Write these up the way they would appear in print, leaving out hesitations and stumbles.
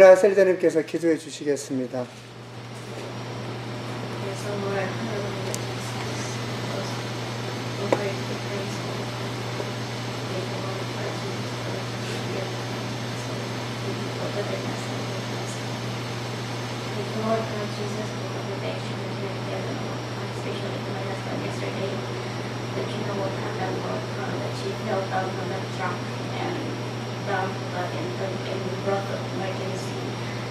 셀자님께서 기도해 주시겠습니다. Lord God Jesus, for the protection that you have given, especially to my husband yesterday, that you know what happened, Lord God, that she fell down from that truck and down and brought to emergency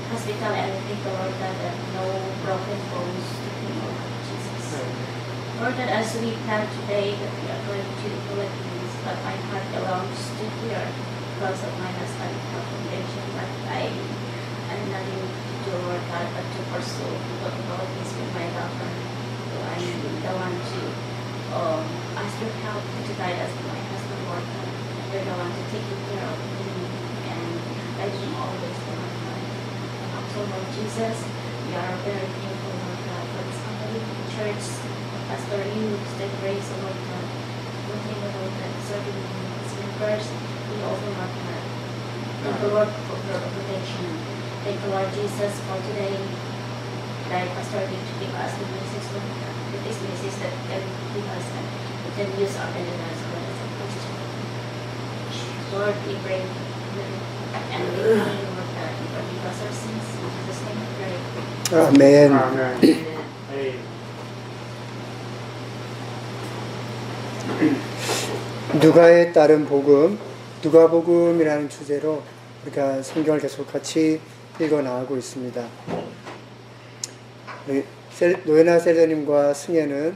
hospital, and we thank the Lord God that no broken bones to him, Lord God Jesus. Lord God, as we plan today that we are going to the Philippines, but my heart belongs to here because of my husband's health condition, but I'm not able to do, Lord God, but to pursue what God is with my lover. So I'm the one to ask your help to guide us to my husband, Lord God. You're the one to take care of him and guide him always, Lord God. So, Lord Jesus, we are very thankful, Lord God, for this unbelievable church, Pastor Yu, the grace, Lord God. One thing, Lord God, serving his members, we also, Lord God. Thank the Lord for your protection. Thank the Lord Jesus for today that Pastor Yu to give us the message, Lord God. With this message that can give us and we can use our elders, Lord, as a Christian. Lord, we pray and we pray, Lord God, you forgive us our sins. In Jesus' name we pray. 아멘. 누가에 따른 복음, 누가복음이라는 주제로 우리가 성경을 계속 같이 읽어 나가고 있습니다. 노예나 셀자님과 승혜는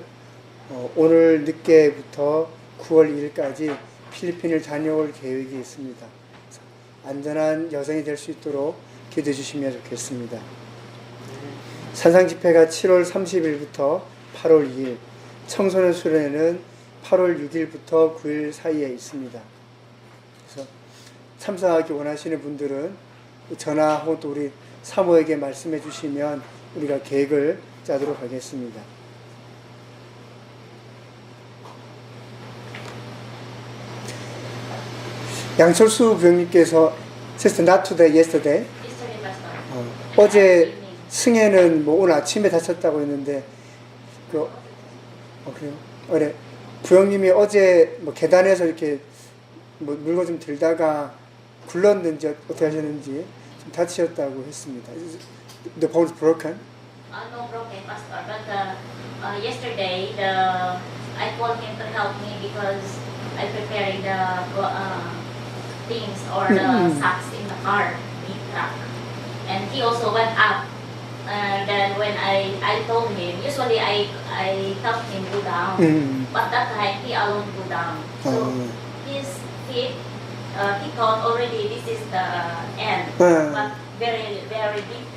오늘 늦게부터 9월 2일까지 필리핀을 다녀올 계획이 있습니다. 안전한 여정이 될 수 있도록 기도해 주시면 좋겠습니다. 산상집회가 7월 30일부터 8월 2일, 청소년 수련회는 8월 6일부터 9일 사이에 있습니다. 그래서 참석하기 원하시는 분들은 전화하고 또 우리 사모에게 말씀해 주시면 우리가 계획을 짜도록 하겠습니다. 양철수 부장님께서 Sister, not today, yesterday. 어제 승혜는 뭐 오늘 아침에 다쳤다고 했는데 그래요? 그래. 부형님이 어제 뭐 계단에서 이렇게 뭐 물건 좀 들다가 굴렀는지 어떻게 하셨는지 좀 다치셨다고 했습니다. The bone is broken? No broken, Pastor. But yesterday, I called him to help me because I preparing the things or the sacks in the car, big truck. And he also went up. And then when I told him, usually I help him go down, but that time he alone go down. So his feet, he thought already this is the end, but very, very deep.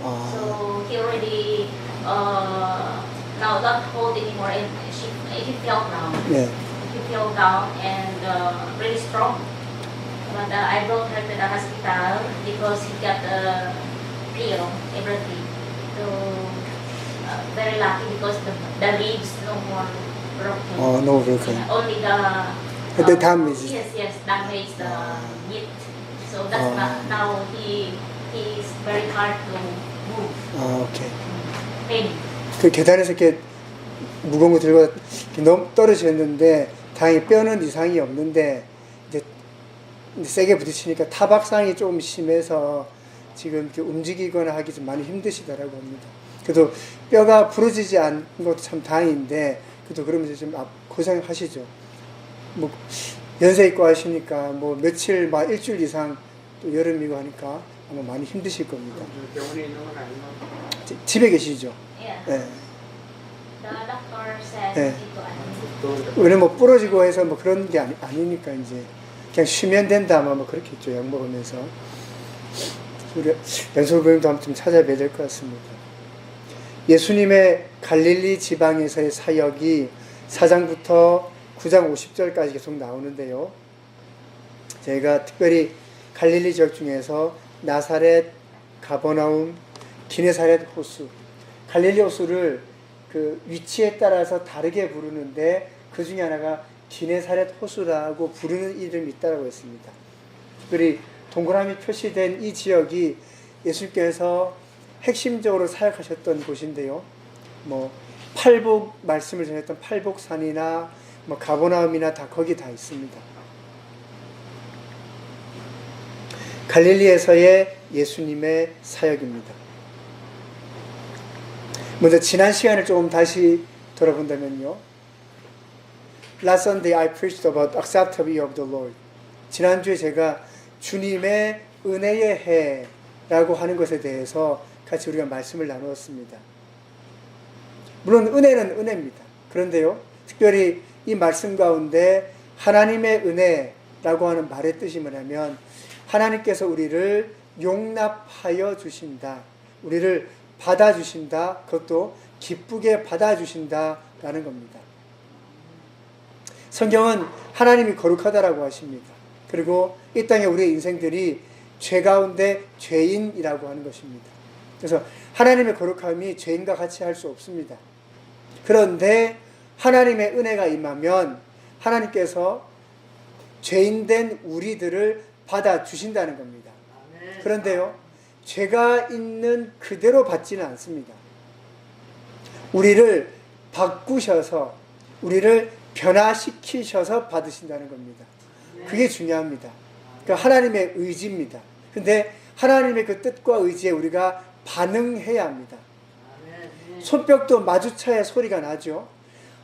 So he already now not hold anymore, and he fell down. Yeah. He fell down and really strong. But I brought her to the hospital because he got a pill, everything. So very lucky because the ribs no more broken. Oh, no broken. Only the damage. Yes, damage the meat. So that's not, now he is very hard to move. 오케이. Pain. 그 계단에서 이렇게 무거운 거 들고 이렇게 너무 떨어졌는데 다행히 뼈는 이상이 없는데 이제 세게 부딪히니까 타박상이 좀 심해서 지금 이렇게 움직이거나 하기 좀 많이 힘드시더라고 합니다. 그래도 뼈가 부러지지 않은 것도 참 다행인데 그래도 그러면서 좀 고생하시죠. 뭐 연세 있고 하시니까 뭐 며칠 막 일주일 이상 또 여름이고 하니까 아마 많이 힘드실 겁니다. 병원에 있는 건 아니고 집에 계시죠? Yeah. 네. The doctor said 네. it to 왜냐면 뭐 부러지고 해서 뭐 그런 게 아니니까 이제 그냥 쉬면 된다 뭐 그렇겠죠. 약 먹으면서. 우리 연소부님도 한번 좀 찾아뵈야 될 것 같습니다. 예수님의 갈릴리 지방에서의 사역이 4장부터 9장 50절까지 계속 나오는데요. 저희가 특별히 갈릴리 지역 중에서 나사렛, 가버나움, 기네사렛 호수, 갈릴리 호수를 그 위치에 따라서 다르게 부르는데 그 중에 하나가 기네사렛 호수라고 부르는 이름이 있다고 했습니다. 특별히 동그라미 표시된 이 지역이 예수님께서 핵심적으로 사역하셨던 곳인데요. 뭐 팔복 말씀을 전했던 팔복산이나 뭐 가버나움이나 다 거기 다 있습니다. 갈릴리에서의 예수님의 사역입니다. 먼저 지난 시간을 조금 다시 돌아본다면요. Last Sunday I preached about acceptability of the Lord. 지난주에 제가 주님의 은혜의 해라고 하는 것에 대해서 같이 우리가 말씀을 나누었습니다. 물론 은혜는 은혜입니다. 그런데요, 특별히 이 말씀 가운데 하나님의 은혜라고 하는 말의 뜻이 뭐냐면 하나님께서 우리를 용납하여 주신다. 우리를 받아주신다. 그것도 기쁘게 받아주신다라는 겁니다. 성경은 하나님이 거룩하다라고 하십니다. 그리고 이 땅에 우리의 인생들이 죄 가운데 죄인이라고 하는 것입니다. 그래서 하나님의 거룩함이 죄인과 같이 할 수 없습니다. 그런데 하나님의 은혜가 임하면 하나님께서 죄인된 우리들을 받아주신다는 겁니다. 그런데요, 죄가 있는 그대로 받지는 않습니다. 우리를 바꾸셔서, 우리를 변화시키셔서 받으신다는 겁니다. 그게 중요합니다. 그러니까 하나님의 의지입니다. 근데 하나님의 그 뜻과 의지에 우리가 반응해야 합니다. 손뼉도 마주쳐야 소리가 나죠.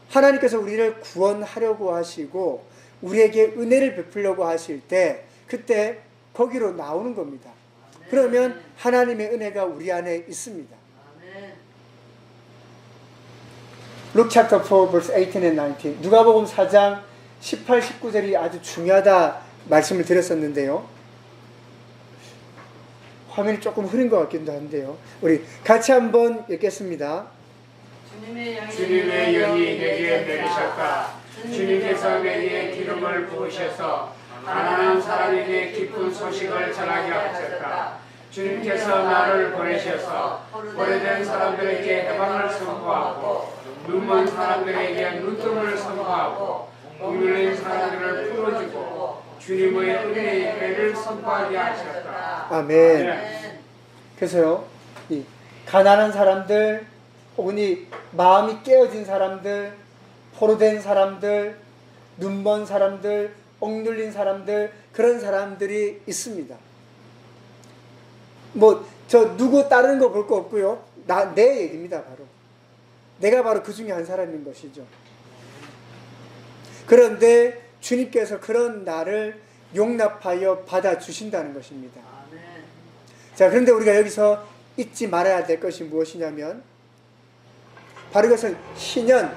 하나님께서 우리를 구원하려고 하시고 우리에게 은혜를 베풀려고 하실 때 그때 거기로 나오는 겁니다. 그러면 하나님의 은혜가 우리 안에 있습니다. Luke chapter 4 verse 18 and 19. 누가복음 4장 18, 19절이 아주 중요하다 말씀을 드렸었는데요. 화면이 조금 흐린 것 같기도 한데요. 우리 같이 한번 읽겠습니다. 주님의 영이 내게 내리셨다. 주님께서 내게 기름을 부으셔서 가난한 사람에게 기쁜 소식을 전하게 하셨다. 주님께서 나를 보내셔서 오래된 사람들에게 해방을 선포하고 눈먼 사람들에게 눈뜨를 선포하고 억눌린 사람들을 풀어주고 주님의 은혜의 회를 선포하게 하셨다. 아멘. 그래서요, 이 가난한 사람들, 혹은 이 마음이 깨어진 사람들, 포로된 사람들, 눈먼 사람들, 억눌린 사람들, 그런 사람들이 있습니다. 뭐 저 누구 다른 거 볼 거 없고요. 내 얘기입니다. 바로 내가 바로 그 중에 한 사람인 것이죠. 그런데 주님께서 그런 나를 용납하여 받아주신다는 것입니다. 자, 그런데 우리가 여기서 잊지 말아야 될 것이 무엇이냐면 바로 이것은 신에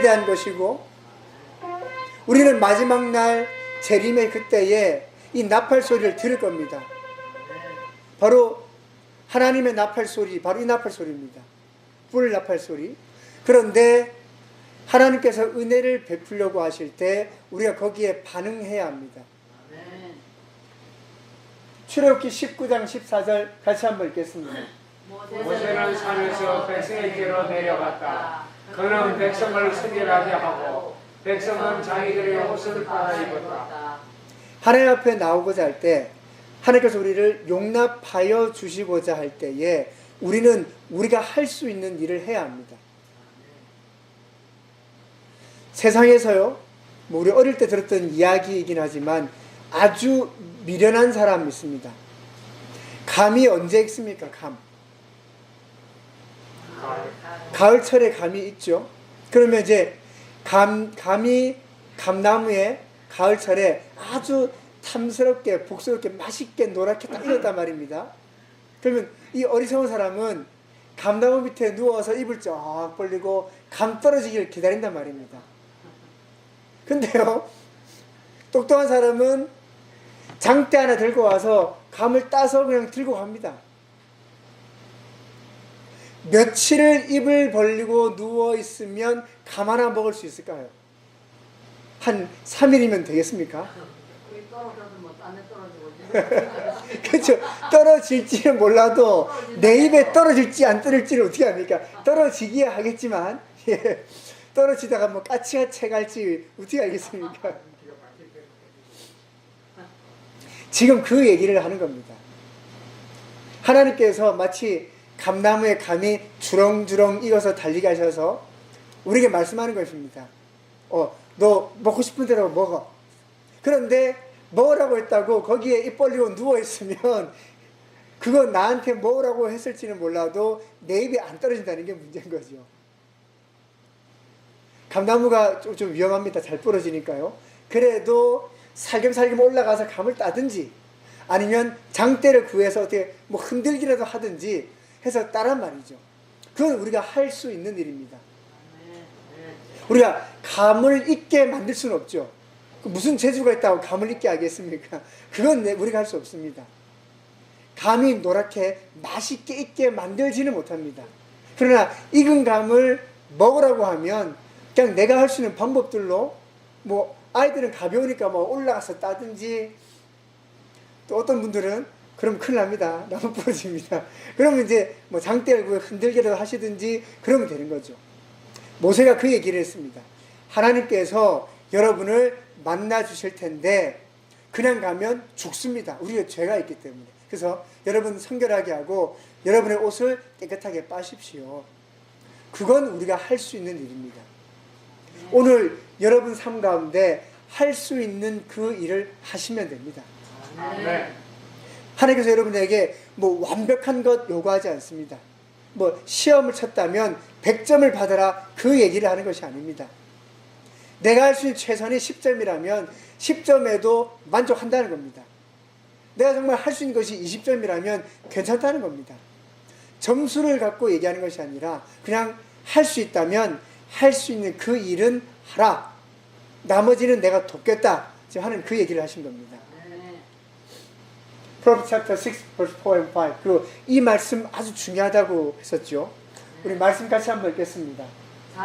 대한 것이고, 우리는 마지막 날 재림의 그때에 이 나팔 소리를 들을 겁니다. 바로 하나님의 나팔 소리, 바로 이 나팔 소리입니다. 뿔 나팔 소리. 그런데 하나님께서 은혜를 베풀려고 하실 때 우리가 거기에 반응해야 합니다. 출애굽기 19장 14절 같이 한번 읽겠습니다. 모세는 산에서 백성에게로 내려갔다. 그는 백성을 선결하게 하고 백성은 자기들의 옷을 갈아입었다. 하나님 앞에 나오고자 할 때, 하나님께서 우리를 용납하여 주시고자 할 때에 우리는 우리가 할 수 있는 일을 해야 합니다. 세상에서요, 뭐 우리 어릴 때 들었던 이야기이긴 하지만 아주 미련한 사람이 있습니다. 감이 언제 있습니까? 가을철에 감이 있죠. 그러면 이제 감이 감나무에 가을철에 아주 탐스럽게 복스럽게 맛있게 노랗게 딱 익었단 말입니다. 그러면 이 어리석은 사람은 감나무 밑에 누워서 입을 쫙 벌리고 감 떨어지기를 기다린단 말입니다. 근데요, 똑똑한 사람은 장대 하나 들고 와서 감을 따서 그냥 들고 갑니다. 며칠을 입을 벌리고 누워있으면 감 하나 먹을 수 있을까요? 한 3일이면 되겠습니까? 그렇죠. 떨어질지는 몰라도 내 입에 떨어질지 안 떨어질지를 어떻게 합니까? 떨어지기야 하겠지만, 예. 떨어지다가 뭐 까치가 채갈지 어떻게 알겠습니까? 지금 그 얘기를 하는 겁니다. 하나님께서 마치 감나무에 감이 주렁주렁 익어서 달리게 하셔서 우리에게 말씀하는 것입니다. 너 먹고 싶은 대로 먹어. 그런데 먹으라고 했다고 거기에 입 벌리고 누워있으면 그건 나한테 먹으라고 했을지는 몰라도 내 입에 안 떨어진다는 게 문제인 거죠. 감나무가 좀 위험합니다. 잘 부러지니까요. 그래도 살금살금 올라가서 감을 따든지 아니면 장대를 구해서 어떻게 뭐 흔들기라도 하든지 해서 따란 말이죠. 그건 우리가 할 수 있는 일입니다. 우리가 감을 익게 만들 수는 없죠. 무슨 재주가 있다고 감을 익게 하겠습니까? 그건 우리가 할 수 없습니다. 감이 노랗게 맛있게 익게 만들지는 못합니다. 그러나 익은 감을 먹으라고 하면 그냥 내가 할 수 있는 방법들로 뭐 아이들은 가벼우니까 뭐 올라가서 따든지 또 어떤 분들은 그럼 큰일 납니다. 나무 부러집니다. 그러면 이제 뭐 장대를 흔들기라도 하시든지 그러면 되는 거죠. 모세가 그 얘기를 했습니다. 하나님께서 여러분을 만나 주실 텐데 그냥 가면 죽습니다. 우리가 죄가 있기 때문에. 그래서 여러분 성결하게 하고 여러분의 옷을 깨끗하게 빠십시오. 그건 우리가 할 수 있는 일입니다. 오늘 여러분 삶 가운데 할 수 있는 그 일을 하시면 됩니다. 네. 하나님께서 여러분에게 뭐 완벽한 것 요구하지 않습니다. 뭐 시험을 쳤다면 100점을 받아라 그 얘기를 하는 것이 아닙니다. 내가 할 수 있는 최선이 10점이라면 10점에도 만족한다는 겁니다. 내가 정말 할 수 있는 것이 20점이라면 괜찮다는 겁니다. 점수를 갖고 얘기하는 것이 아니라 그냥 할 수 있다면 할 수 있는 그 일은 하라. 나머지는 내가 돕겠다. 지금 하는 그 얘기를 하신 겁니다. Proverbs chapter 6 verse 4 and 5. 그리고 이 말씀 아주 중요하다고 했었죠. 우리 말씀 같이 한번 읽겠습니다.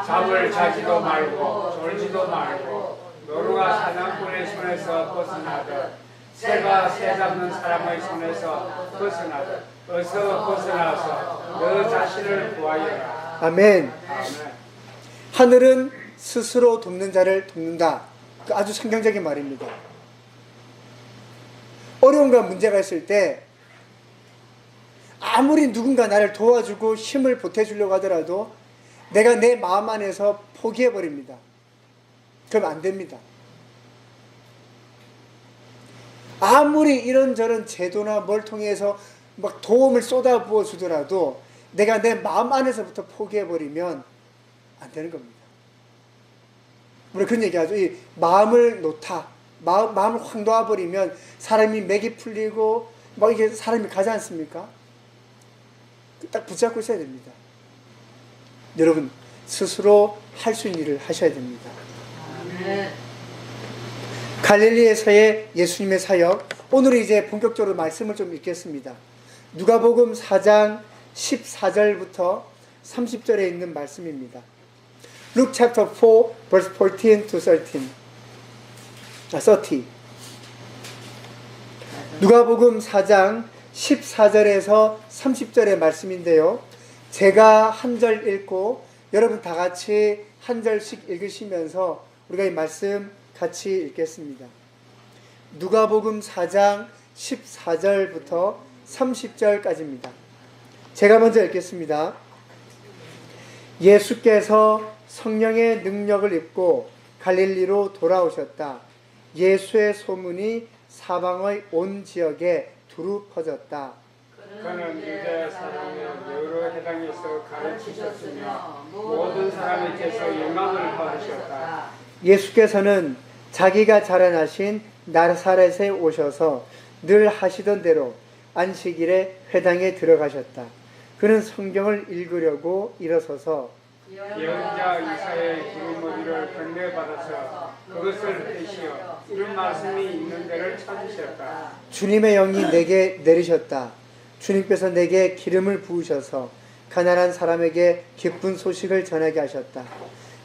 잠을 자지도 말고 졸지도 말고 노루가 사냥꾼의 손에서 벗어나듯 새가 새 잡는 사람의 손에서 벗어나듯 어서 벗어나서 너 자신을 구하여라. 아멘. 아멘. 하늘은 스스로 돕는 자를 돕는다. 아주 성경적인 말입니다. 어려움과 문제가 있을 때 아무리 누군가 나를 도와주고 힘을 보태주려고 하더라도 내가 내 마음 안에서 포기해버립니다. 그럼 안 됩니다. 아무리 이런저런 제도나 뭘 통해서 막 도움을 쏟아부어 주더라도 내가 내 마음 안에서부터 포기해버리면 안 되는 겁니다. 우리 그런 얘기하죠. 이 마음을 놓다. 마음을 확 놓아버리면 사람이 맥이 풀리고 막 이게 사람이 가지 않습니까? 딱 붙잡고 있어야 됩니다. 여러분 스스로 할 수 있는 일을 하셔야 됩니다. 갈릴리에서의 예수님의 사역, 오늘 이제 본격적으로 말씀을 좀 읽겠습니다. 누가복음 4장 14절부터 30절에 있는 말씀입니다. Luke chapter 4 verse 14 to 30. 누가복음 4장 14절에서 30절의 말씀인데요. 제가 한 절 읽고 여러분 다 같이 한 절씩 읽으시면서 우리가 이 말씀 같이 읽겠습니다. 누가복음 4장 14절부터 30절까지입니다. 제가 먼저 읽겠습니다. 예수께서 성령의 능력을 입고 갈릴리로 돌아오셨다. 예수의 소문이 사방의 온 지역에 두루 퍼졌다. 그는 유대 사람의 여러 해당에서 가르치셨으며 모든 사람에게서 영광을 받으셨다. 예수께서는 자기가 자라나신 나사렛에 오셔서 늘 하시던 대로 안식일에 회당에 들어가셨다. 그는 성경을 읽으려고 일어서서 예언자 이사야의 두루머리를 건네받아서 그것을 떼시어 이런 말씀이 있는 데를 찾으셨다. 주님의 영이 내게 내리셨다. 주님께서 내게 기름을 부으셔서 가난한 사람에게 기쁜 소식을 전하게 하셨다.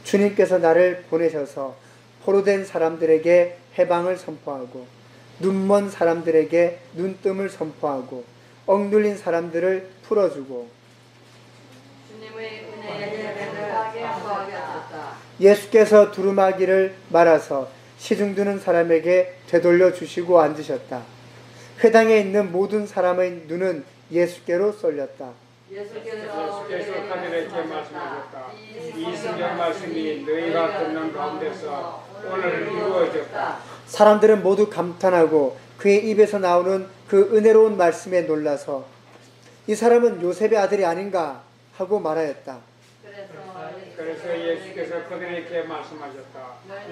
주님께서 나를 보내셔서 포로된 사람들에게 해방을 선포하고 눈먼 사람들에게 눈뜸을 선포하고 억눌린 사람들을 풀어주고 예수께서 두루마기를 말아서 시중드는 사람에게 되돌려 주시고 앉으셨다. 회당에 있는 모든 사람의 눈은 예수께로 쏠렸다. 예수께서 그들에게 말씀하셨다. 이 성경 말씀이 너희가 듣는 가운데서 오늘 이루어졌다. 사람들은 모두 감탄하고 그의 입에서 나오는 그 은혜로운 말씀에 놀라서 이 사람은 요셉의 아들이 아닌가 하고 말하였다. 그래서 예수께서 그들에게 말씀하셨다.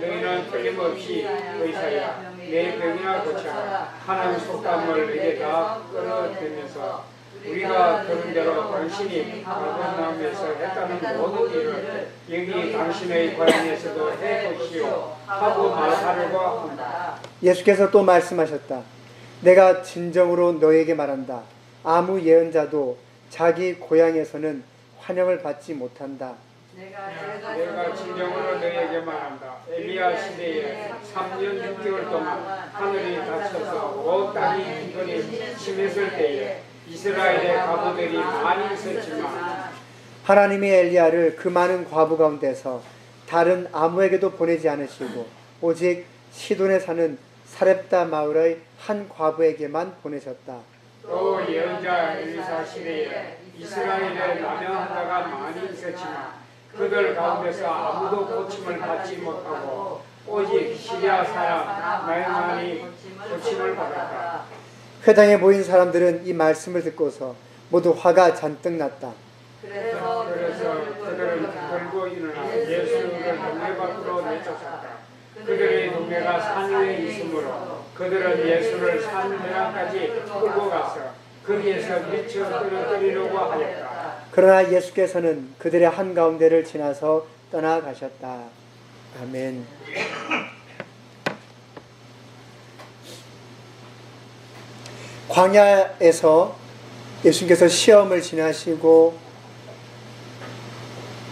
너희는 틀림없이 의사야. 내 병이나 고쳐라. 하나님 속담을 내게 다 끌어들면서 우리가 들은 대로 당신이 가버나움에서 했다는 모든 일을 여기 당신의 고향에서도 해보시오 하고 말하려고 한다. 예수께서 또 말씀하셨다. 내가 진정으로 너에게 말한다. 아무 예언자도 자기 고향에서는 환영을 받지 못한다. 내가 진정으로 너에게 말한다. 엘리야 시대에 3년 6개월 동안 하늘이 닫혀서 온 땅이 기근이 심했을 때에 이스라엘의 과부들이 많이 있었지만 하나님이 엘리야를 그 많은 과부 가운데서 다른 아무에게도 보내지 않으시고 오직 시돈에 사는 사렙다 마을의 한 과부에게만 보내셨다. 또 예언자 엘리사 시대에 이스라엘에 남양한 자가 많이 있었지만 그들 가운데서 아무도 고침을 받지 못하고 오직 시리아 사람 나에만이 고침을 받았다. 회당에 모인 사람들은 이 말씀을 듣고서 모두 화가 잔뜩 났다. 그래서 그들은 들고 일어나 예수를 동네 밖으로 내쫓았다. 그들의 동네가 산 위에 있으므로 그들은 예수를 산 외양까지 끌고 가서 거기에서 미쳐 떨어뜨리려고 하였다. 그러나 예수께서는 그들의 한가운데를 지나서 떠나가셨다. 아멘. 광야에서 예수님께서 시험을 지나시고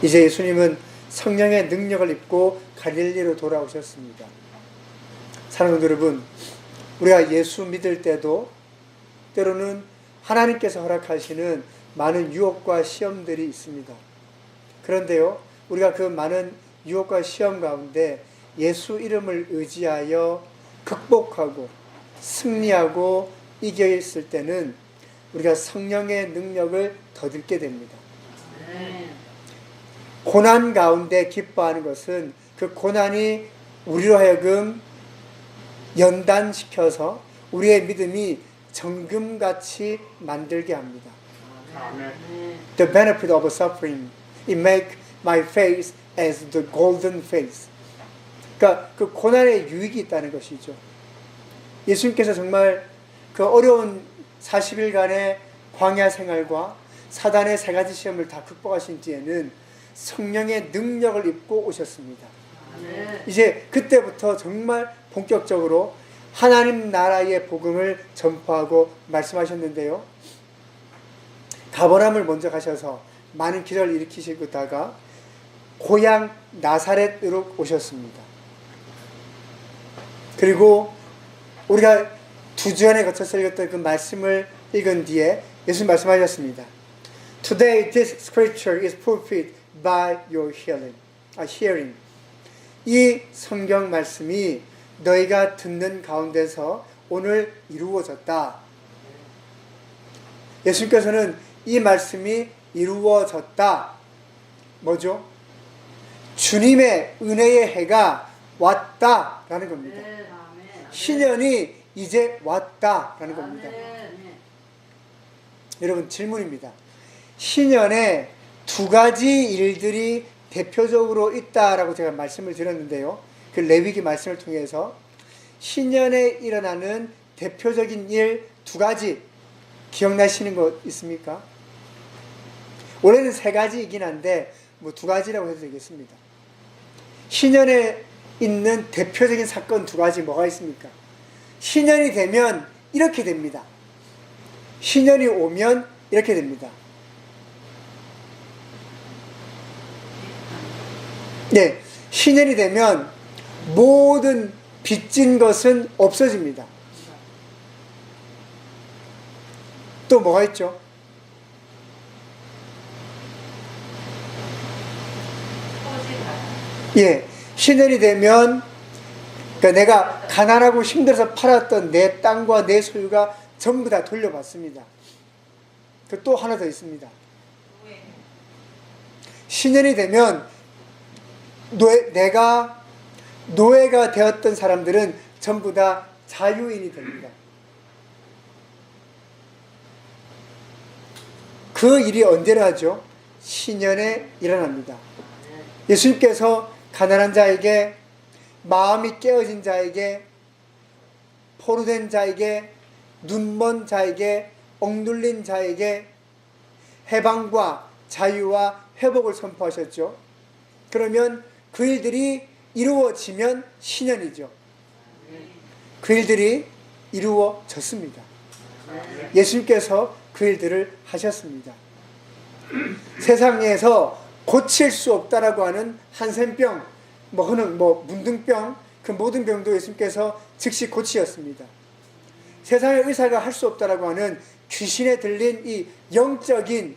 이제 예수님은 성령의 능력을 입고 갈릴리로 돌아오셨습니다. 사랑하는 여러분, 우리가 예수 믿을 때도 때로는 하나님께서 허락하시는 많은 유혹과 시험들이 있습니다. 그런데요, 우리가 그 많은 유혹과 시험 가운데 예수 이름을 의지하여 극복하고 승리하고 이겨 있을 때는 우리가 성령의 능력을 더듬게 됩니다. 고난 가운데 기뻐하는 것은 그 고난이 우리로 하여금 연단시켜서 우리의 믿음이 정금같이 만들게 합니다. The benefit of suffering, it make my face as the golden face. 그러니까 그 고난의 유익이 있다는 것이죠. 예수님께서 정말 그 어려운 40일간의 광야 생활과 사단의 세 가지 시험을 다 극복하신 뒤에는 성령의 능력을 입고 오셨습니다. 이제 그때부터 정말 본격적으로 하나님 나라의 복음을 전파하고 말씀하셨는데요. 가버나움을 먼저 가셔서 많은 기적을 일으키시다가 고향 나사렛으로 오셨습니다. 그리고 우리가 2주간에 거쳐서 읽었던 그 말씀을 읽은 뒤에 예수님 말씀하셨습니다. Today this scripture is fulfilled by your hearing. 이 성경 말씀이 너희가 듣는 가운데서 오늘 이루어졌다. 예수님께서는 이 말씀이 이루어졌다. 뭐죠? 주님의 은혜의 해가 왔다라는 겁니다. 신년이 이제 왔다라는 겁니다. 여러분, 질문입니다. 신년에 2가지 일들이 대표적으로 있다라고 제가 말씀을 드렸는데요. 그 레위기 말씀을 통해서 신년에 일어나는 대표적인 일 2가지 기억나시는 것 있습니까? 원래는 3가지이긴 한데 뭐 2가지라고 해도 되겠습니다. 신년에 있는 대표적인 사건 2가지 뭐가 있습니까? 신년이 되면 이렇게 됩니다. 신년이 오면 이렇게 됩니다. 네, 신년이 되면 모든 빚진 것은 없어집니다. 또 뭐가 있죠? 예, 신년이 되면 그러니까 내가 가난하고 힘들어서 팔았던 내 땅과 내 소유가 전부 다 돌려받습니다. 그 또 하나 더 있습니다. 신년이 되면 내가 노예가 되었던 사람들은 전부 다 자유인이 됩니다. 그 일이 언제나 하죠? 신년에 일어납니다. 예수님께서 가난한 자에게, 마음이 깨어진 자에게, 포로된 자에게, 눈먼 자에게, 억눌린 자에게 해방과 자유와 회복을 선포하셨죠. 그러면 그 일들이 이루어지면 신년이죠. 그 일들이 이루어졌습니다. 예수님께서 그 일들을 하셨습니다. 세상에서 고칠 수 없다라고 하는 한센병, 문둥병, 그 모든 병도 예수님께서 즉시 고치셨습니다. 세상의 의사가 할 수 없다라고 하는 귀신에 들린 이 영적인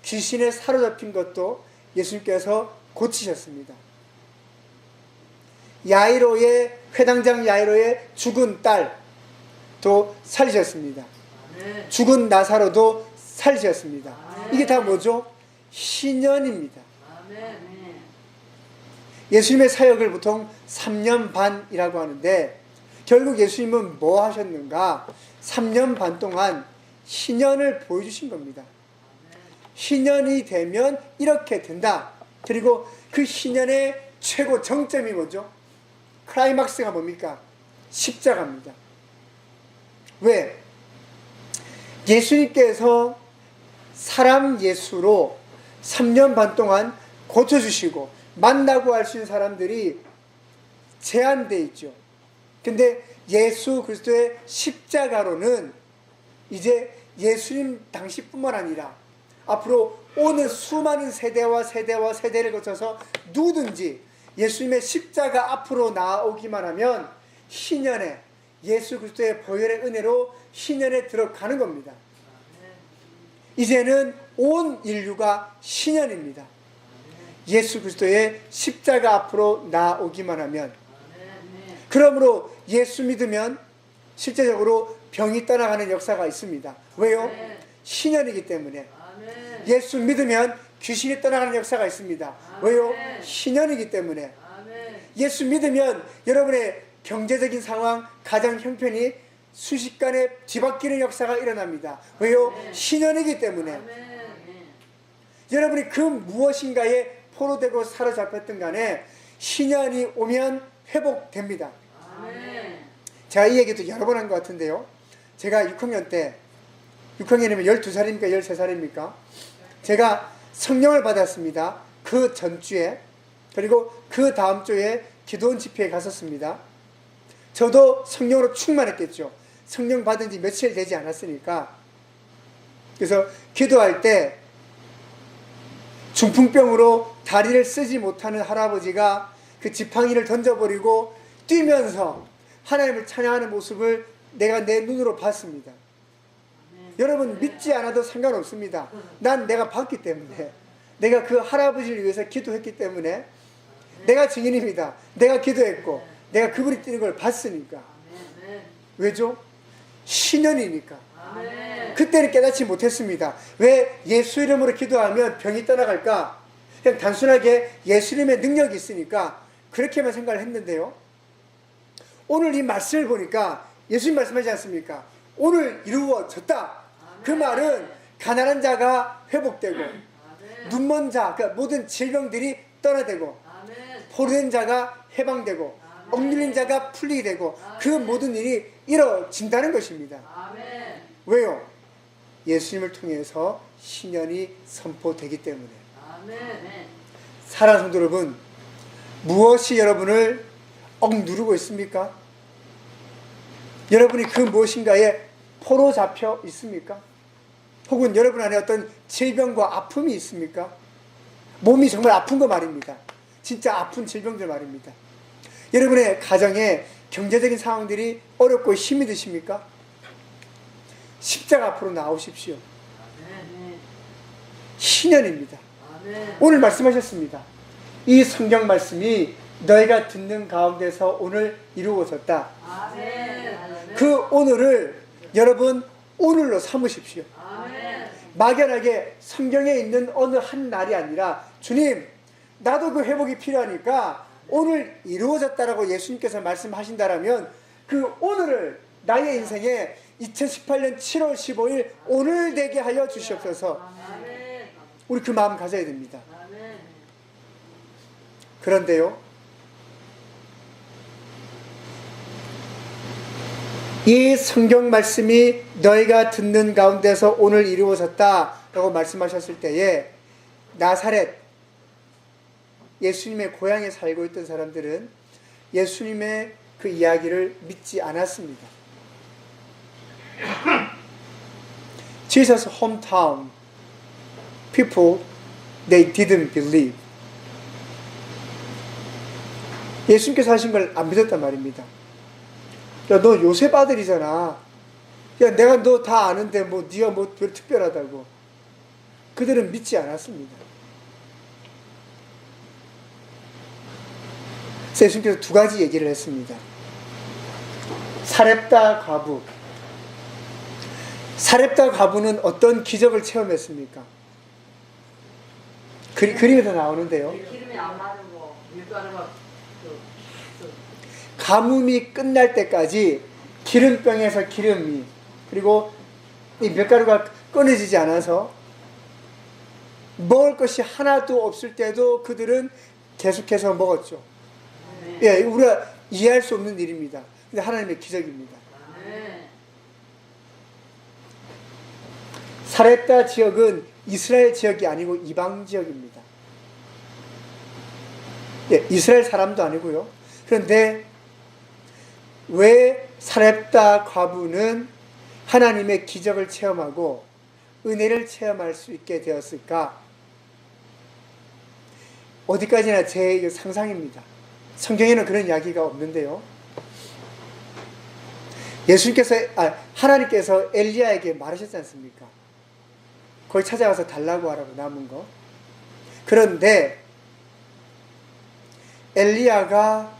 귀신에 사로잡힌 것도 예수님께서 고치셨습니다. 회당장 야이로의 죽은 딸도 살리셨습니다. 죽은 나사로도 살리셨습니다. 이게 다 뭐죠? 신년입니다. 예수님의 사역을 보통 3년 반이라고 하는데, 결국 예수님은 뭐 하셨는가? 3년 반 동안 신년을 보여주신 겁니다. 신년이 되면 이렇게 된다. 그리고 그 신년의 최고 정점이 뭐죠? 클라이막스가 뭡니까? 십자가입니다. 왜? 예수님께서 사람 예수로 3년 반 동안 고쳐주시고 만나고 할 수 있는 사람들이 제한되어 있죠. 근데 예수 그리스도의 십자가로는 이제 예수님 당시뿐만 아니라 앞으로 오는 수많은 세대를 거쳐서 누구든지 예수님의 십자가 앞으로 나오기만 하면 신년에, 예수 그리스도의 보혈의 은혜로 신년에 들어가는 겁니다. 이제는 온 인류가 신년입니다. 예수 그리스도의 십자가 앞으로 나오기만 하면. 그러므로 예수 믿으면 실제적으로 병이 떠나가는 역사가 있습니다. 왜요? 신년이기 때문에. 예수 믿으면 귀신이 떠나가는 역사가 있습니다. 왜요? 신년이기 때문에. 예수 믿으면 여러분의 경제적인 상황, 가정 형편이 순식간에 뒤바뀌는 역사가 일어납니다. 왜요? 신년이기 때문에. 여러분이 그 무엇인가에 포로되고 사로잡혔던 간에 신년이 오면 회복됩니다. 제가 이 얘기도 여러 번 한 것 같은데요. 제가 6학년 때, 6학년이면 12살입니까? 13살입니까? 제가 성령을 받았습니다. 그 전주에, 그리고 그 다음 주에 기도원 집회에 갔었습니다. 저도 성령으로 충만했겠죠. 성령 받은 지 며칠 되지 않았으니까. 그래서 기도할 때 중풍병으로 다리를 쓰지 못하는 할아버지가 그 지팡이를 던져버리고 뛰면서 하나님을 찬양하는 모습을 내가 내 눈으로 봤습니다. 여러분 믿지 않아도 상관없습니다. 난 내가 봤기 때문에, 내가 그 할아버지를 위해서 기도했기 때문에, 내가 증인입니다. 내가 기도했고 내가 그분이 뛰는 걸 봤으니까. 왜죠? 신년이니까. 그때는 깨닫지 못했습니다. 왜 예수 이름으로 기도하면 병이 떠나갈까? 그냥 단순하게 예수 이름의 능력이 있으니까 그렇게만 생각을 했는데요. 오늘 이 말씀을 보니까 예수님 말씀하지 않습니까? 오늘 이루어졌다. 그 말은 가난한 자가 회복되고, 눈먼 자, 그러니까 모든 질병들이 떠나되고, 포로된 자가 해방되고, 억눌린 자가 풀리게 되고, 그 모든 일이 이루어진다는 것입니다. 왜요? 예수님을 통해서 신년이 선포되기 때문에. 사랑하는 성도 여러분, 무엇이 여러분을 억누르고 있습니까? 여러분이 그 무엇인가에 포로 잡혀 있습니까? 혹은 여러분 안에 어떤 질병과 아픔이 있습니까? 몸이 정말 아픈 거 말입니다. 진짜 아픈 질병들 말입니다. 여러분의 가정에 경제적인 상황들이 어렵고 힘이 드십니까? 십자가 앞으로 나오십시오. 신년입니다. 오늘 말씀하셨습니다. 이 성경 말씀이 너희가 듣는 가운데서 오늘 이루어졌다. 그 오늘을 여러분 오늘로 삼으십시오. 막연하게 성경에 있는 어느 한 날이 아니라 주님, 나도 그 회복이 필요하니까 오늘 이루어졌다라고 예수님께서 말씀하신다라면 그 오늘을 나의 인생에 2018년 7월 15일 오늘 되게 하여 주시옵소서. 우리 그 마음 가져야 됩니다. 그런데요, 이 성경 말씀이 너희가 듣는 가운데서 오늘 이루어졌다라고 말씀하셨을 때에 나사렛, 예수님의 고향에 살고 있던 사람들은 예수님의 그 이야기를 믿지 않았습니다. Jesus' hometown people, they didn't believe. 예수님께서 하신 걸 안 믿었단 말입니다. 야, 너 요셉 아들이잖아. 야, 내가 너 다 아는데 뭐 네가 뭐 별 특별하다고. 그들은 믿지 않았습니다. 예수님께서 두 가지 얘기를 했습니다. 사렙다 과부. 사렙다 과부는 어떤 기적을 체험했습니까? 그림에서 나오는데요. 기름이 안 맞은 거, 밀가루가 가뭄이 끝날 때까지 기름병에서 기름이, 그리고 이 밀가루가 끊어지지 않아서 먹을 것이 하나도 없을 때도 그들은 계속해서 먹었죠. 예, 우리가 이해할 수 없는 일입니다. 근데 하나님의 기적입니다. 사렙다 지역은 이스라엘 지역이 아니고 이방 지역입니다. 예, 이스라엘 사람도 아니고요. 그런데 왜 사렙다 과부는 하나님의 기적을 체험하고 은혜를 체험할 수 있게 되었을까? 어디까지나 제 상상입니다. 성경에는 그런 이야기가 없는데요. 하나님께서 엘리야에게 말하셨지 않습니까? 거기 찾아가서 달라고 하라고 남은 거. 그런데 엘리야가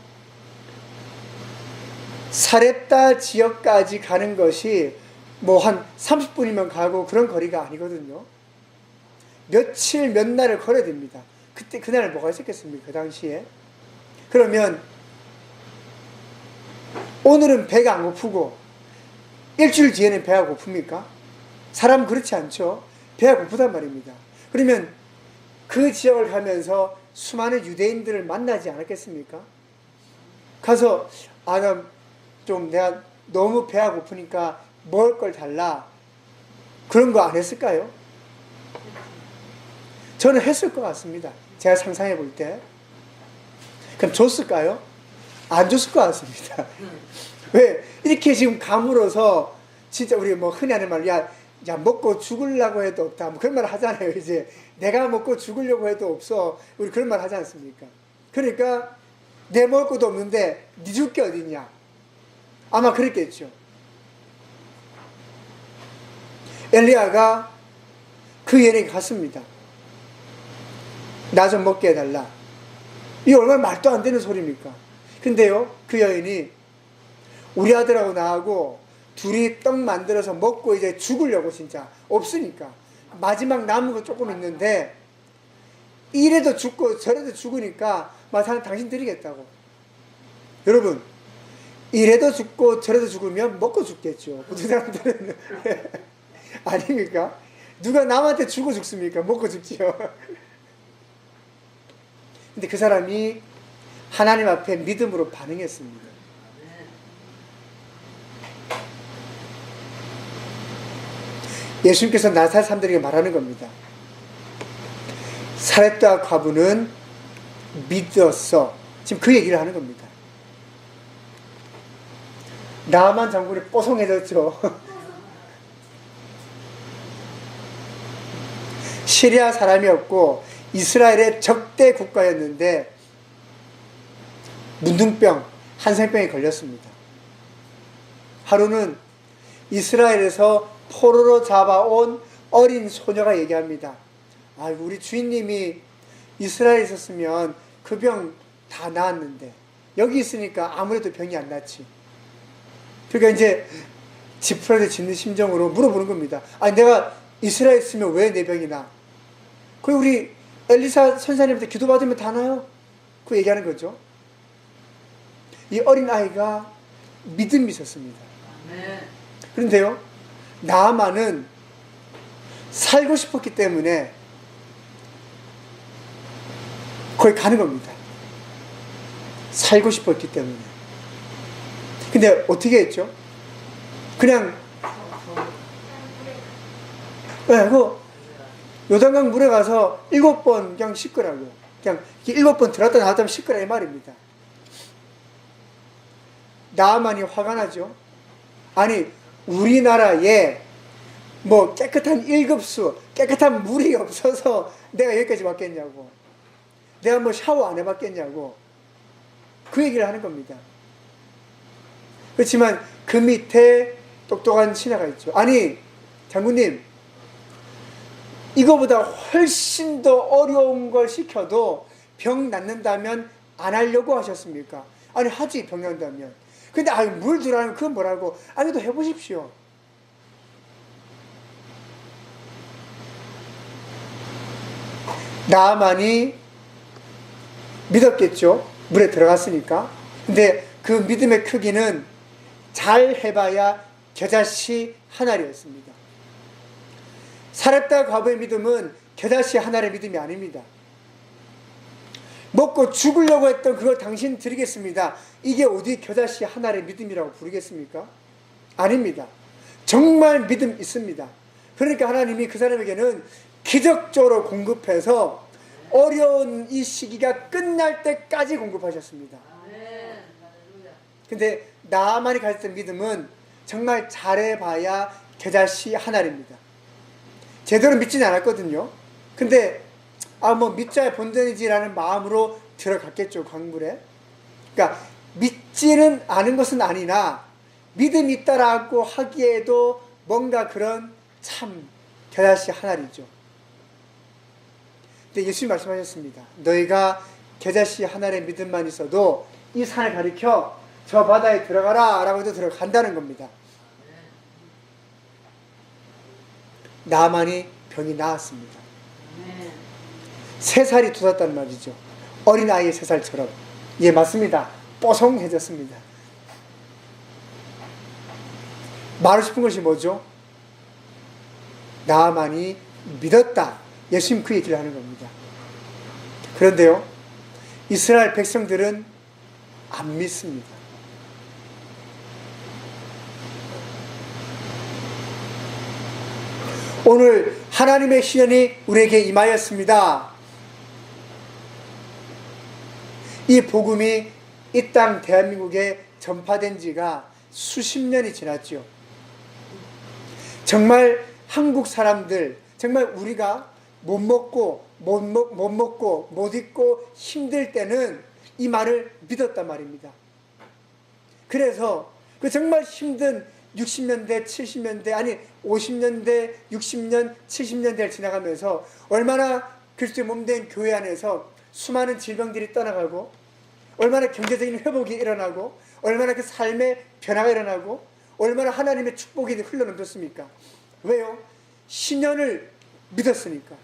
사렙다 지역까지 가는 것이 뭐 한 30분이면 가고 그런 거리가 아니거든요. 며칠 몇 날을 걸어야 됩니다. 그날 뭐가 있었겠습니까? 그 당시에. 그러면 오늘은 배가 안 고프고 일주일 뒤에는 배가 고픕니까? 사람은 그렇지 않죠. 배가 고프단 말입니다. 그러면 그 지역을 가면서 수많은 유대인들을 만나지 않았겠습니까? 가서 내가 너무 배가 고프니까 먹을 걸 달라, 그런 거 안 했을까요? 저는 했을 것 같습니다. 제가 상상해 볼 때. 그럼 줬을까요? 안 줬을 것 같습니다. 왜? 이렇게 지금 가물어서 진짜 우리 뭐 흔히 하는 말, 야 먹고 죽으려고 해도 없다, 뭐 그런 말 하잖아요. 이제 내가 먹고 죽으려고 해도 없어, 우리 그런 말 하지 않습니까? 그러니까 내 먹을 것도 없는데 네 줄 게 어딨냐, 아마 그랬겠죠. 엘리야가 그 여인에게 갔습니다. 나 좀 먹게 해달라. 이게 얼마나 말도 안 되는 소리입니까? 근데요, 그 여인이 우리 아들하고 나하고 둘이 떡 만들어서 먹고 이제 죽으려고, 진짜 없으니까 마지막 남은 거 조금 있는데 이래도 죽고 저래도 죽으니까 당신 드리겠다고. 여러분, 이래도 죽고 저래도 죽으면 먹고 죽겠죠, 보통 사람들은. 아닙니까? 누가 남한테 주고 죽습니까? 먹고 죽지요. 근데 그 사람이 하나님 앞에 믿음으로 반응했습니다. 예수님께서 나사렛 사람들에게 말하는 겁니다. 사렙다 과부는 믿었어. 지금 그 얘기를 하는 겁니다. 나만 장군이 뽀송해졌죠. 시리아 사람이었고 이스라엘의 적대 국가였는데 문둥병, 한센병에 걸렸습니다. 하루는 이스라엘에서 포로로 잡아온 어린 소녀가 얘기합니다. 우리 주인님이 이스라엘에 있었으면 그 병 다 나았는데 여기 있으니까 아무래도 병이 안 낫지. 그러니까 이제 지푸라기 짓는 심정으로 물어보는 겁니다. 아니 내가 이스라엘에 있으면 왜 내 병이 나? 그 우리 엘리사 선사님한테 기도받으면 다 나요. 그 얘기하는 거죠. 이 어린아이가 믿음이 있었습니다. 그런데요, 나아만은 살고 싶었기 때문에 거기 가는 겁니다. 살고 싶었기 때문에. 근데 어떻게 했죠? 그냥 그 요단강 물에 가서 7번 그냥 씻으라고. 그냥 7번 들었다 나왔다 하면 씻으라 이 말입니다. 나아만이 화가 나죠. 아니 우리나라에 뭐 깨끗한 1급수 깨끗한 물이 없어서 내가 여기까지 왔겠냐고, 내가 뭐 샤워 안 해봤겠냐고 그 얘기를 하는 겁니다. 그렇지만 그 밑에 똑똑한 신하가 있죠. 아니 장군님, 이거보다 훨씬 더 어려운 걸 시켜도 병 낫는다면 안 하려고 하셨습니까? 아니 하지, 병 낫는다면. 근데 물 들어가면 그건 뭐라고? 아니 또 해보십시오. 나아만이 믿었겠죠. 물에 들어갔으니까. 근데 그 믿음의 크기는 잘 해봐야 겨자씨 한 알이었습니다. 사렙다 과부의 믿음은 겨자씨 한 알의 믿음이 아닙니다. 먹고 죽으려고 했던 그걸 당신 드리겠습니다. 이게 어디 겨자씨 한 알의 믿음이라고 부르겠습니까? 아닙니다. 정말 믿음 있습니다. 그러니까 하나님이 그 사람에게는 기적적으로 공급해서 어려운 이 시기가 끝날 때까지 공급하셨습니다. 근데 나아만이 가졌던 믿음은 정말 잘해봐야 겨자씨 한 알입니다. 제대로 믿지는 않았거든요. 근데 뭐 믿자야 본전이지라는 마음으로 들어갔겠죠, 강물에. 그러니까 믿지는 않은 것은 아니나 믿음이 있다라고 하기에도 뭔가 그런 참 겨자씨 한 알이죠. 근데 예수님이 말씀하셨습니다. 너희가 겨자씨 한 알의 믿음만 있어도 이 산을 가리켜 저 바다에 들어가라 라고 해도 들어간다는 겁니다. 나아만이 병이 나았습니다. 3살이 돋았단 말이죠. 어린아이의 3살처럼. 예, 맞습니다. 뽀송해졌습니다. 말하고 싶은 것이 뭐죠? 나아만이 믿었다. 예수님 그 얘기를 하는 겁니다. 그런데요, 이스라엘 백성들은 안 믿습니다. 오늘 하나님의 시연이 우리에게 임하였습니다. 이 복음이 이 땅 대한민국에 전파된 지가 수십 년이 지났죠. 정말 한국 사람들, 정말 우리가 못 먹고 못 입고 힘들 때는 이 말을 믿었단 말입니다. 그래서 그 정말 힘든 60년대, 70년대, 아니 50년대, 60년, 70년대를 지나가면서 얼마나 그리스도의 몸된 교회 안에서 수많은 질병들이 떠나가고, 얼마나 경제적인 회복이 일어나고, 얼마나 그 삶의 변화가 일어나고, 얼마나 하나님의 축복이 흘러넘쳤습니까? 왜요? 신년을 믿었으니까.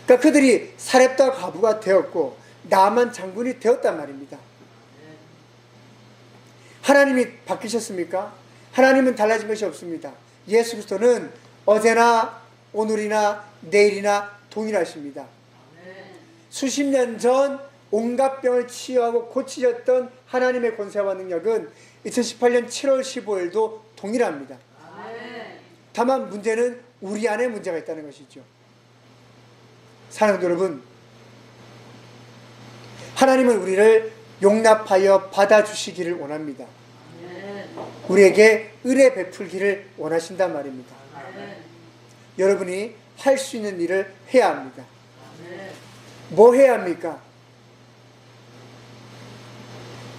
그러니까 그들이 사렙다 과부가 되었고 나만 장군이 되었단 말입니다. 하나님이 바뀌셨습니까? 하나님은 달라진 것이 없습니다. 예수 그리스도는 어제나 오늘이나 내일이나 동일하십니다. 수십 년 전 온갖 병을 치유하고 고치셨던 하나님의 권세와 능력은 2018년 7월 15일도 동일합니다. 다만 문제는 우리 안에 문제가 있다는 것이죠. 사랑하는 여러분, 하나님은 우리를 용납하여 받아주시기를 원합니다. 우리에게 은혜 베풀기를 원하신단 말입니다. 여러분이 할 수 있는 일을 해야 합니다. 뭐 해야 합니까?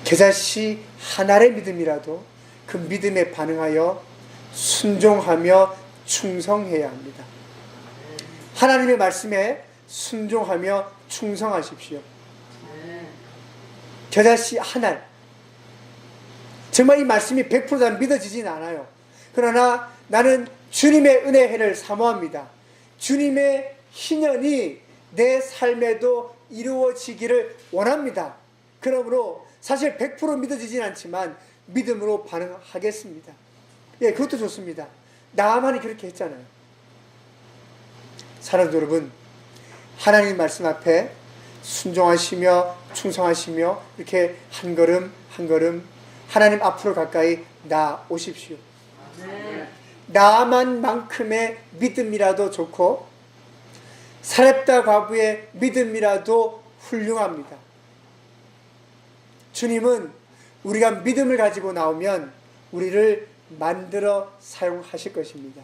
겨자씨 한 알의 믿음이라도 그 믿음에 반응하여 순종하며 충성해야 합니다. 하나님의 말씀에 순종하며 충성하십시오. 겨자씨 한 알. 정말 이 말씀이 100% 믿어지진 않아요. 그러나 나는 주님의 은혜의 해를 사모합니다. 주님의 희년이 내 삶에도 이루어지기를 원합니다. 그러므로 사실 100% 믿어지진 않지만 믿음으로 반응하겠습니다. 예, 그것도 좋습니다. 나만이 그렇게 했잖아요. 사랑하는 여러분, 하나님 말씀 앞에 순종하시며 충성하시며 이렇게 한 걸음 한 걸음 하나님 앞으로 가까이 나오십시오. 나만만큼의 믿음이라도 좋고 사렙다 과부의 믿음이라도 훌륭합니다. 주님은 우리가 믿음을 가지고 나오면 우리를 만들어 사용하실 것입니다.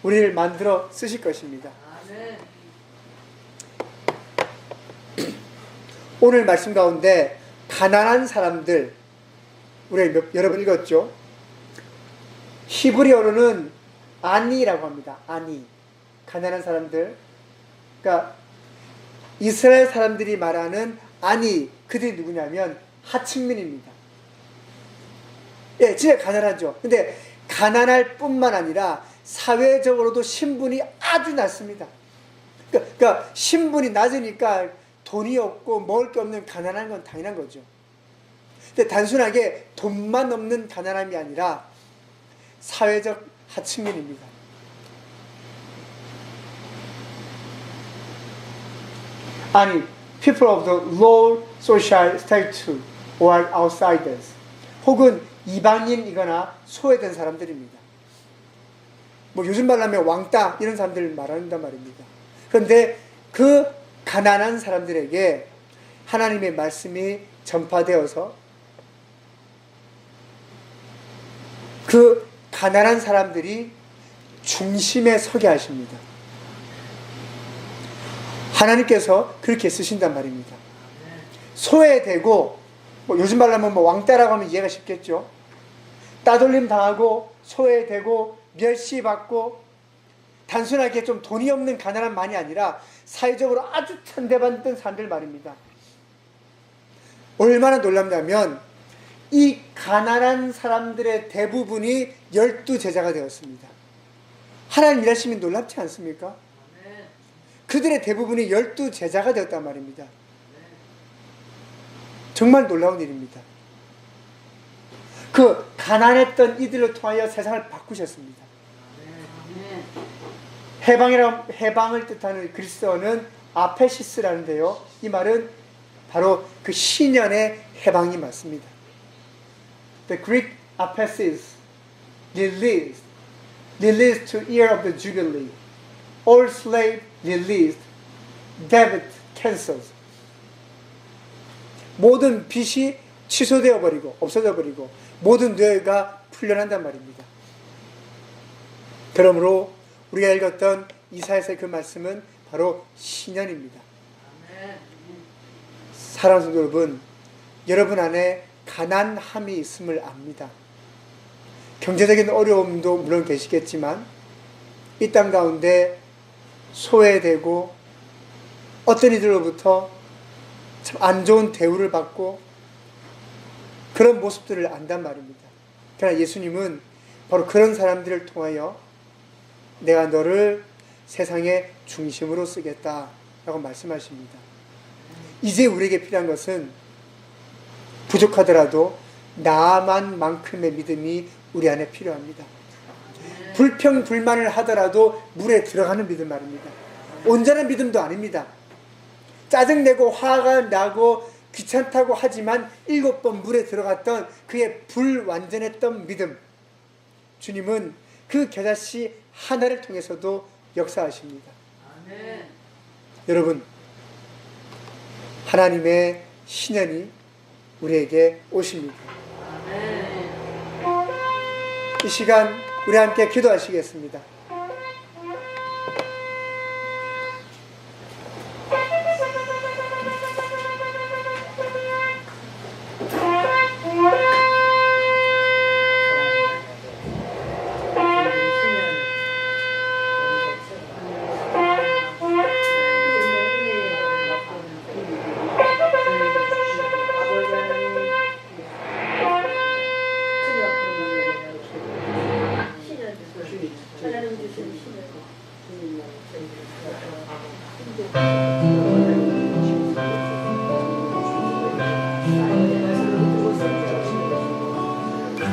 우리를 만들어 쓰실 것입니다. 오늘 말씀 가운데 가난한 사람들, 우리 여러 번 읽었죠? 히브리어로는 아니라고 합니다. 아니. 가난한 사람들. 그러니까 이스라엘 사람들이 말하는 아니, 그들이 누구냐면 하층민입니다. 예, 진짜 가난하죠. 근데 가난할 뿐만 아니라 사회적으로도 신분이 아주 낮습니다. 그러니까 신분이 낮으니까 돈이 없고 먹을 게 없는 가난한 건 당연한 거죠. 근데 단순하게 돈만 없는 가난함이 아니라 사회적 하층민입니다. 아니, people of the low social status or outsiders, 혹은 이방인이거나 소외된 사람들입니다. 뭐 요즘 말로 하면 왕따 이런 사람들을 말한단 말입니다. 그런데 그 가난한 사람들에게 하나님의 말씀이 전파되어서 그 가난한 사람들이 중심에 서게 하십니다. 하나님께서 그렇게 쓰신단 말입니다. 소외되고, 뭐 요즘 말로 하면 뭐 왕따라고 하면 이해가 쉽겠죠. 따돌림 당하고 소외되고 멸시받고 단순하게 좀 돈이 없는 가난함만이 아니라 사회적으로 아주 천대받는 사람들 말입니다. 얼마나 놀랍냐면 이 가난한 사람들의 대부분이 12제자가 되었습니다. 하나님 일하심이 놀랍지 않습니까? 그들의 대부분이 12제자가 되었단 말입니다. 정말 놀라운 일입니다. 그 가난했던 이들을 통하여 세상을 바꾸셨습니다. 해방을 뜻하는 그리스어는 아페시스라는데요. 이 말은 바로 그 신년의 해방이 맞습니다. The Greek aphesis, released to year of the jubilee. All slave released, debt cancelled. 모든 빚이 취소되어 버리고 없어져 버리고 모든 뇌가 풀려난단 말입니다. 그러므로 우리가 읽었던 이사야서의 그 말씀은 바로 신년입니다. 사랑하는 성도 여러분, 여러분 안에 가난함이 있음을 압니다. 경제적인 어려움도 물론 계시겠지만 이 땅 가운데 소외되고 어떤 이들로부터 참 안 좋은 대우를 받고 그런 모습들을 안단 말입니다. 그러나 예수님은 바로 그런 사람들을 통하여 내가 너를 세상의 중심으로 쓰겠다라고 말씀하십니다. 이제 우리에게 필요한 것은 부족하더라도 나만만큼의 믿음이 우리 안에 필요합니다. 불평불만을 하더라도 물에 들어가는 믿음 말입니다. 온전한 믿음도 아닙니다. 짜증내고 화가 나고 귀찮다고 하지만 7번 물에 들어갔던 그의 불완전했던 믿음. 주님은 그 겨자씨 하나를 통해서도 역사하십니다. 아멘. 여러분, 하나님의 신년이 우리에게 오십니다. 아멘. 이 시간 우리 함께 기도하시겠습니다. 주님만 생기를 하고